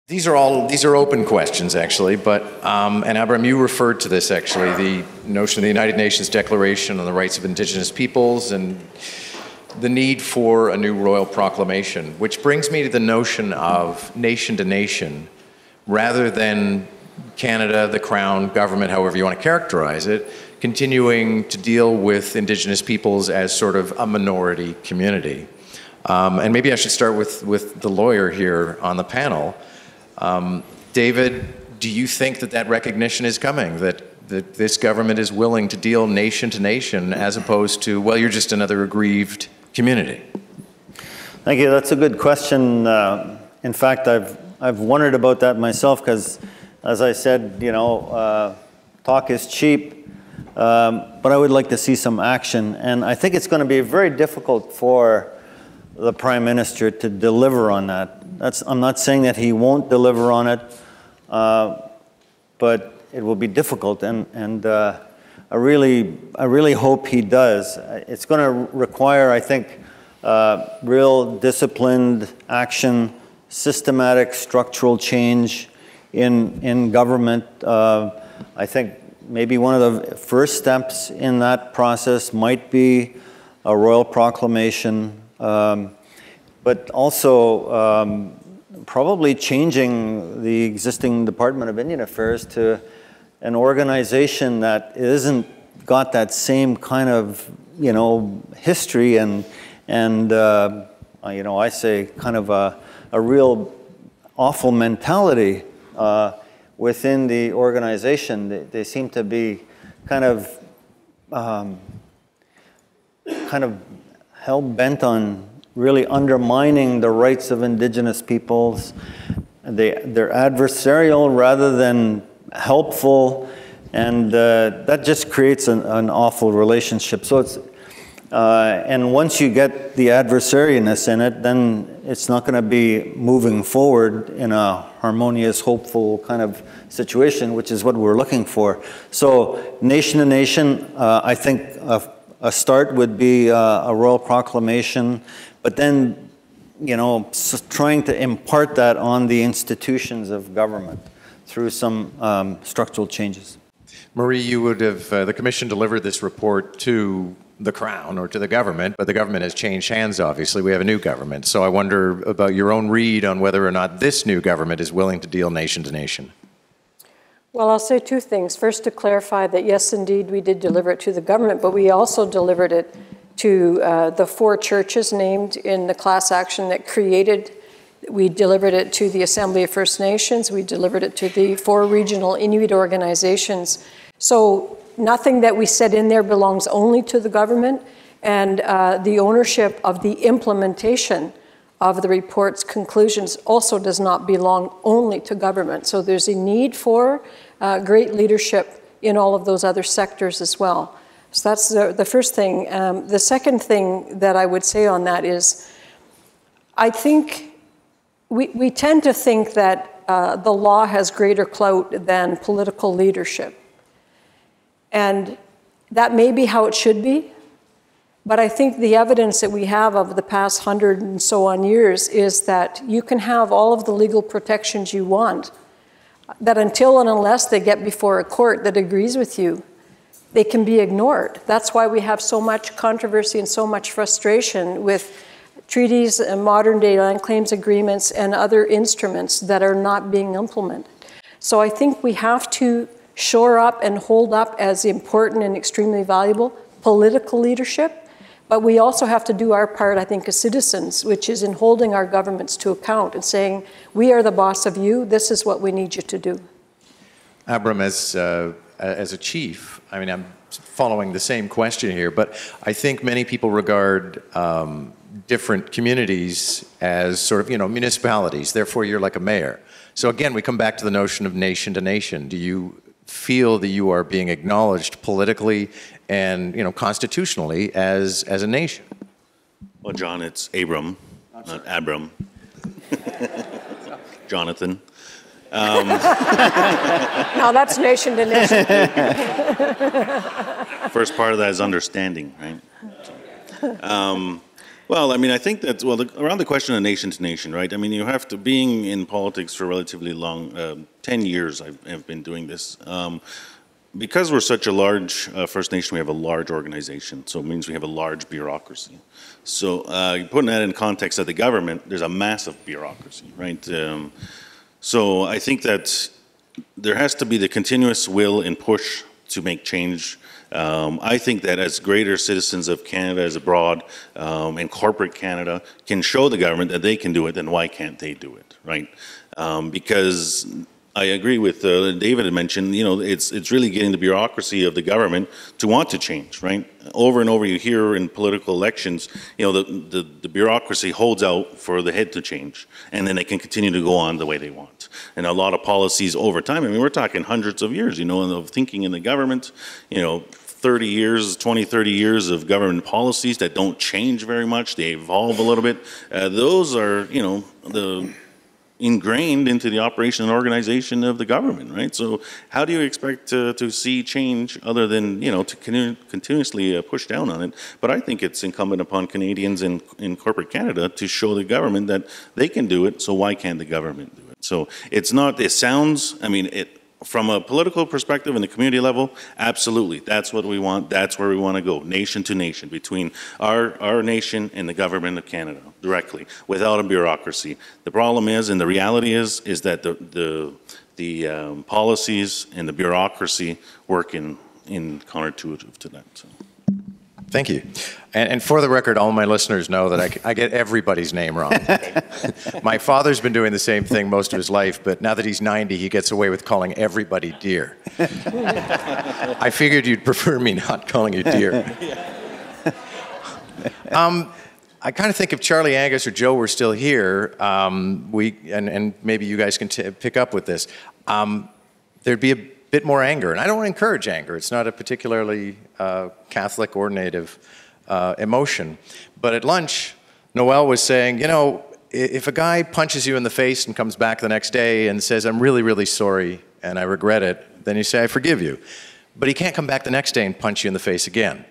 These are open questions, actually, but, and Abram, you referred to this, actually, the notion of the United Nations Declaration on the Rights of Indigenous Peoples and the need for a new royal proclamation, which brings me to the notion of nation to nation, rather than Canada, the Crown, government, however you want to characterize it, continuing to deal with Indigenous peoples as sort of a minority community. And maybe I should start with the lawyer here on the panel. David, do you think that that recognition is coming, that this government is willing to deal nation to nation as opposed to, well, you're just another aggrieved community? Thank you. That's a good question. In fact, I've wondered about that myself because, as I said, you know, talk is cheap, but I would like to see some action. And I think it's going to be very difficult for the Prime Minister to deliver on that. I'm not saying that he won't deliver on it, but it will be difficult, and I really hope he does. It's going to require, I think, real disciplined action, systematic structural change in government. I think maybe one of the first steps in that process might be a royal proclamation, but also probably changing the existing Department of Indian Affairs to an organization that isn't got that same kind of, you know, history and you know, I say kind of a real awful mentality within the organization. They seem to be kind of hell-bent on really undermining the rights of Indigenous peoples. They're adversarial rather than helpful, and that just creates an awful relationship. So it's and once you get the adversariness in it, then it's not going to be moving forward in a harmonious, hopeful kind of situation, which is what we're looking for. So nation to nation, I think a start would be a royal proclamation, but then, you know, trying to impart that on the institutions of government through some structural changes. Marie, you would have, the Commission delivered this report to the Crown or to the government, but the government has changed hands, obviously. We have a new government. So I wonder about your own read on whether or not this new government is willing to deal nation to nation. Well, I'll say two things. First, to clarify that, yes, indeed, we did deliver it to the government, but we also delivered it to the 4 churches named in the class action that created. We delivered it to the Assembly of First Nations. We delivered it to the 4 regional Inuit organizations. So nothing that we said in there belongs only to the government, and the ownership of the implementation of the report's conclusions also does not belong only to government. So there's a need for great leadership in all of those other sectors as well. So that's the first thing. The second thing that I would say on that is, I think we tend to think that the law has greater clout than political leadership. And that may be how it should be, but I think the evidence that we have of the past 100 and so on years is that you can have all of the legal protections you want, that until and unless they get before a court that agrees with you, they can be ignored. That's why we have so much controversy and so much frustration with treaties and modern-day land claims agreements and other instruments that are not being implemented. So I think we have to shore up and hold up as important and extremely valuable political leadership, but we also have to do our part, I think, as citizens, which is in holding our governments to account and saying, we are the boss of you, this is what we need you to do. Abram, as a chief, I mean, I'm following the same question here, but I think many people regard different communities as sort of, you know, municipalities, therefore you're like a mayor. So again, we come back to the notion of nation to nation. Do you feel that you are being acknowledged politically and, you know, constitutionally as a nation? Well, John, it's Abram, not Abram. Jonathan. No, that's nation to nation. First part of that is understanding, right? Well, I mean, I think that, well, around the question of nation to nation, right? I mean, you have to, being in politics for relatively long, 10 years I've been doing this. Because we're such a large First Nation, we have a large organization, so it means we have a large bureaucracy. So putting that in context of the government, there's a massive bureaucracy, right? So I think that there has to be the continuous will and push to make change. I think that as greater citizens of Canada as abroad and corporate Canada can show the government that they can do it, then why can't they do it, right? Because I agree with David had mentioned, you know, it's really getting the bureaucracy of the government to want to change, right? Over and over you hear in political elections, you know, the bureaucracy holds out for the head to change, and then they can continue to go on the way they want. And a lot of policies over time, I mean, we're talking hundreds of years, you know, of thinking in the government, you know, 30 years, 20, 30 years of government policies that don't change very much, they evolve a little bit. Those are, you know, ingrained into the operation and organization of the government, right? So how do you expect to see change other than, you know, to continuously push down on it? But I think it's incumbent upon Canadians in corporate Canada to show the government that they can do it, so why can't the government do it? So it's not, it sounds, I mean, from a political perspective and the community level, absolutely. That's what we want. That's where we want to go, nation to nation, between our nation and the government of Canada, directly, without a bureaucracy. The problem is, and the reality is that the policies and the bureaucracy work in counterintuitive to that. So. Thank you. And for the record, all my listeners know that I get everybody's name wrong. My father's been doing the same thing most of his life, but now that he's 90, he gets away with calling everybody dear. I figured you'd prefer me not calling you dear. I kind of think if Charlie Angus or Joe were still here, and maybe you guys can pick up with this, there'd be a bit more anger. And I don't want to encourage anger. It's not a particularly Catholic or Native emotion. But at lunch, Noel was saying, you know, if a guy punches you in the face and comes back the next day and says, I'm really, really sorry and I regret it, then you say, I forgive you. But he can't come back the next day and punch you in the face again.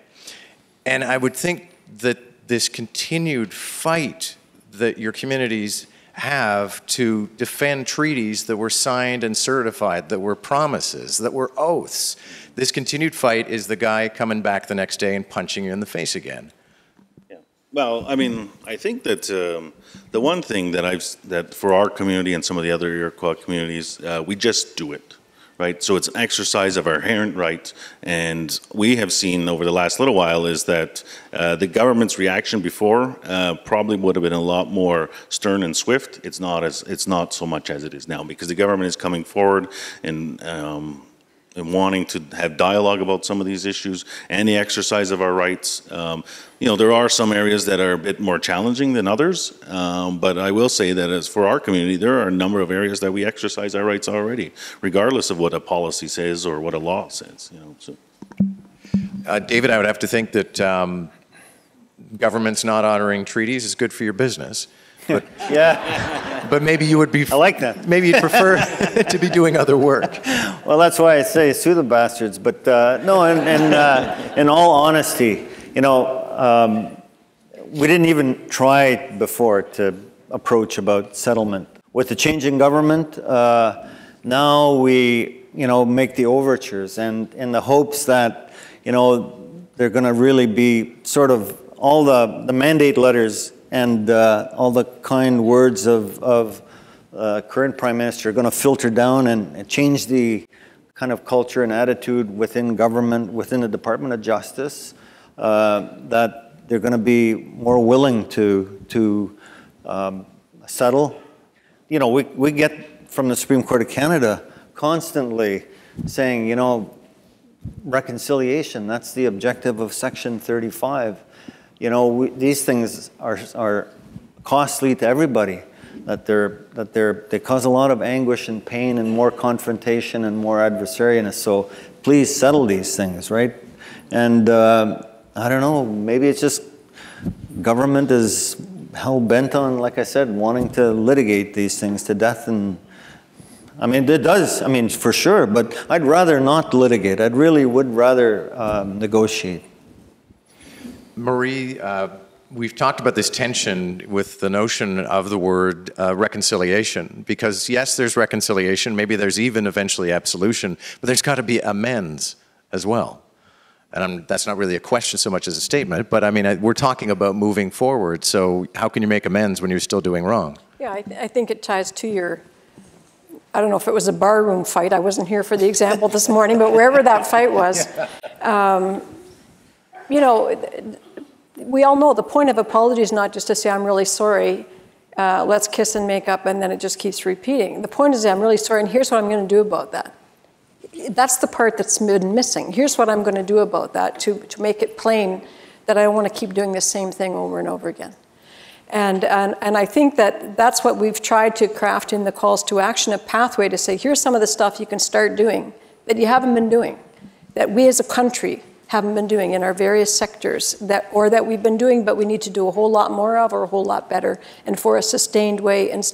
And I would think that this continued fight that your communities have to defend treaties that were signed and certified, that were promises, that were oaths. This continued fight is the guy coming back the next day and punching you in the face again. Yeah. Well, I mean, I think that the one thing that for our community and some of the other Iroquois communities, we just do it. Right? So it's an exercise of our inherent right, and we have seen over the last little while is that the government's reaction before probably would have been a lot more stern and swift. It's not so much as it is now, because the government is coming forward and wanting to have dialogue about some of these issues and the exercise of our rights. You know, there are some areas that are a bit more challenging than others, but I will say that as for our community, there are a number of areas that we exercise our rights already, regardless of what a policy says or what a law says. You know, so. David, I would have to think that governments not honoring treaties is good for your business. But, yeah. But maybe you would be... I like that. Maybe you'd prefer to be doing other work. Well, that's why I say sue the bastards. But no, in all honesty, you know, we didn't even try before to approach about settlement. With the change in government, now we, you know, make the overtures, and in the hopes that, you know, they're going to really be sort of all the mandate letters and all the kind words of current Prime Minister are going to filter down and change the kind of culture and attitude within government, within the Department of Justice, that they're going to be more willing to settle. You know, we get from the Supreme Court of Canada constantly saying, you know, reconciliation, that's the objective of Section 35. You know, these things are costly to everybody, that they cause a lot of anguish and pain and more confrontation and more adversarialness. So please settle these things, right? And I don't know, maybe it's just government is hell-bent on, like I said, wanting to litigate these things to death. And I mean, it does, I mean, for sure, but I'd rather not litigate. I really would rather negotiate. Marie, we've talked about this tension with the notion of the word reconciliation, because yes, there's reconciliation, maybe there's even eventually absolution, but there's got to be amends as well. And that's not really a question so much as a statement, but I mean, we're talking about moving forward, so how can you make amends when you're still doing wrong? Yeah, I think it ties to your, I don't know if it was a barroom fight, I wasn't here for the example this morning, but wherever that fight was, you know, we all know the point of apology is not just to say, I'm really sorry, let's kiss and make up, and then it just keeps repeating. The point is, I'm really sorry, and here's what I'm going to do about that. That's the part that's been missing. Here's what I'm going to do about that to make it plain that I don't want to keep doing the same thing over and over again. And I think that that's what we've tried to craft in the calls to action, a pathway to say, here's some of the stuff you can start doing that you haven't been doing, that we as a country haven't been doing in our various sectors, that we've been doing but we need to do a whole lot more of or a whole lot better and for a sustained way and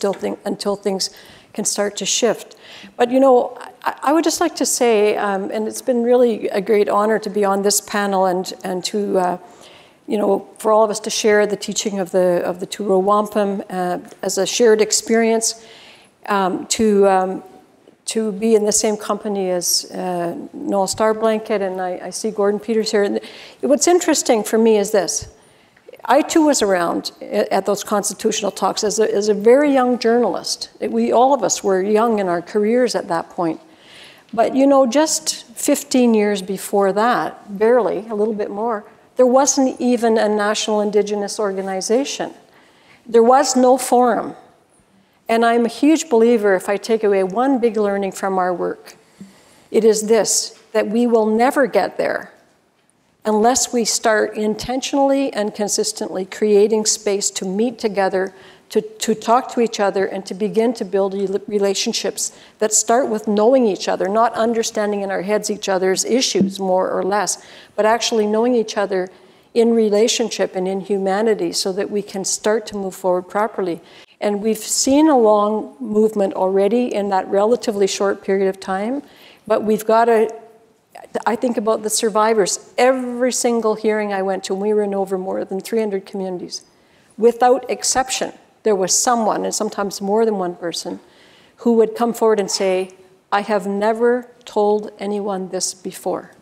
until things can start to shift. But you know, I would just like to say, and it's been really a great honor to be on this panel and to, you know, for all of us to share the teaching of the Turo Wampum as a shared experience, to be in the same company as Noel Starblanket, and I see Gordon Peters here. And what's interesting for me is this. I too was around at those constitutional talks as a very young journalist. All of us were young in our careers at that point. But you know, just 15 years before that, barely, a little bit more, there wasn't even a national Indigenous organization. There was no forum. And I'm a huge believer, if I take away one big learning from our work, it is this, that we will never get there unless we start intentionally and consistently creating space to meet together, to talk to each other, and to begin to build relationships that start with knowing each other, not understanding in our heads each other's issues more or less, but actually knowing each other in relationship and in humanity so that we can start to move forward properly. And we've seen a long movement already in that relatively short period of time, but we've got to, I think about the survivors. Every single hearing I went to, and we were in over more than 300 communities, without exception, there was someone, and sometimes more than one person, who would come forward and say, I have never told anyone this before,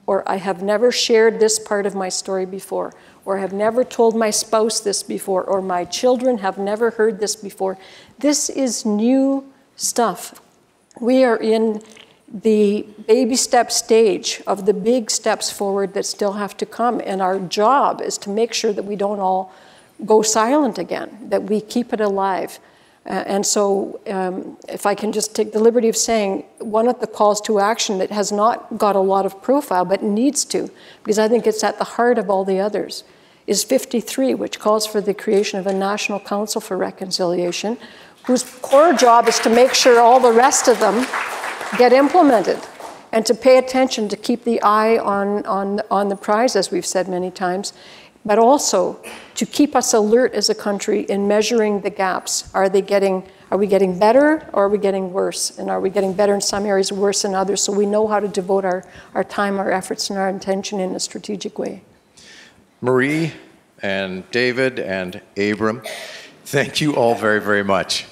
or I have never shared this part of my story before, or have never told my spouse this before, or my children have never heard this before. This is new stuff. We are in the baby step stage of the big steps forward that still have to come, and our job is to make sure that we don't all go silent again, that we keep it alive. And so if I can just take the liberty of saying, one of the calls to action that has not got a lot of profile, but needs to, because I think it's at the heart of all the others, is 53, which calls for the creation of a National Council for Reconciliation, whose core job is to make sure all the rest of them get implemented and to pay attention, to keep the eye on the prize, as we've said many times, but also to keep us alert as a country in measuring the gaps. Are we getting better, or are we getting worse? And are we getting better in some areas, worse in others, so we know how to devote our time, our efforts, and our attention in a strategic way. Marie and David and Abram, thank you all very, very much.